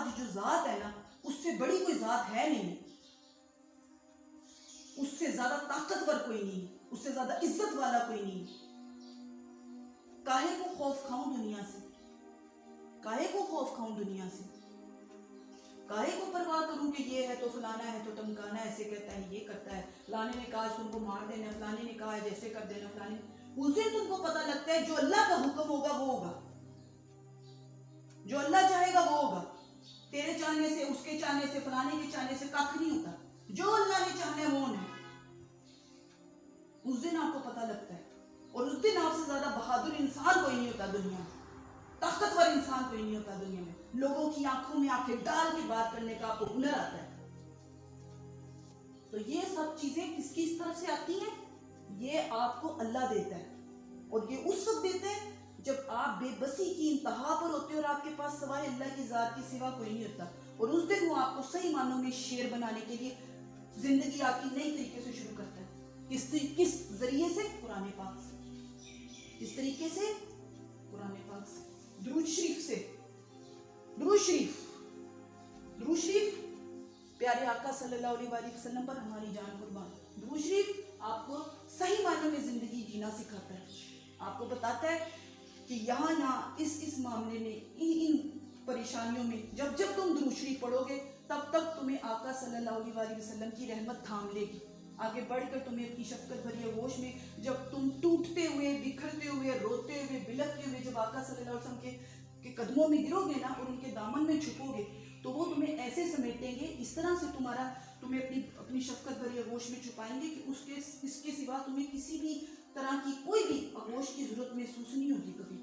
आज जो ज़ात है ना, उससे बड़ी कोई ज़ात है नहीं, उससे ज़्यादा ताकतवर कोई नहीं, उससे ज़्यादा इज्जत वाला कोई नहीं। काहे को खौफ खाऊं दुनिया से, काहे को खौफ खाऊं दुनिया से, काहे को परवाह करूं कि ये है तो फलाना है तो टमकाना, ऐसे कहता है, ये करता है, फलाने ने कहा तुमको मार देना, फलाने ने कहा जैसे कर देना, फलाने। उस दिन तुमको पता लगता है जो अल्लाह का हुक्म होगा वो होगा, जो अल्लाह चाहेगा वो होगा। तेरे चाहने से, उसके चाहने से, फलाने के चाहने से कख नहीं होता, जो अल्लाह ने चाहना है वो होना है। उस दिन आपको पता लगता है। और उस दिन आपसे ज्यादा बहादुर इंसान कोई नहीं होता दुनिया में, ताकतवर इंसान कोई नहीं होता दुनिया में। लोगों की आंखों में आंखें डाल के बात करने का आपको हुनर आता है। तो ये सब चीजें किसकी तरफ से आती हैं? ये आपको अल्लाह देता है, और ये उस वक्त देता है जब आप बेबसी की इंतहा पर होते हो और आपके पास सवाए अल्लाह की जात के सिवा कोई नहीं होता। और उस दिन वो आपको सही मानों में शेर बनाने के लिए जिंदगी आपकी नई तरीके से शुरू करता है। किस जरिए से? कुरान पाक से। किस तरीके से? कुरान पाक से, दुरूद शरीफ से। दुरूद शरीफ, दुरूद शरीफ प्यारे आका सल्लल्लाहु अलैहि वसल्लम पर हमारी जान कुर्बान। दुरूद शरीफ आपको सही मायनों में जिंदगी जीना सिखाता है, आपको बताता है कि यहाँ इस मामले में, इन परेशानियों में जब तुम दुरूद शरीफ पढ़ोगे तब तुम्हें आका सल्लल्लाहु अलैहि वसल्लम की रहमत थाम लेगी। आगे बढ़कर तुम्हें अपनी शफकत भरी आगोश में जब तुम टूटते हुए, बिखरते हुए, रोते हुए, बिलखते हुए जब आका सल्लल्लाहु अलैहि वसल्लम के कदमों में गिरोगे ना और उनके दामन में छुपोगे, तो वो तुम्हें ऐसे समेटेंगे, इस तरह से तुम्हें अपनी शफकत भरी आगोश में छुपाएंगे कि इसके सिवा तुम्हें किसी भी तरह की कोई भी आगोश की जरूरत महसूस नहीं होगी कभी।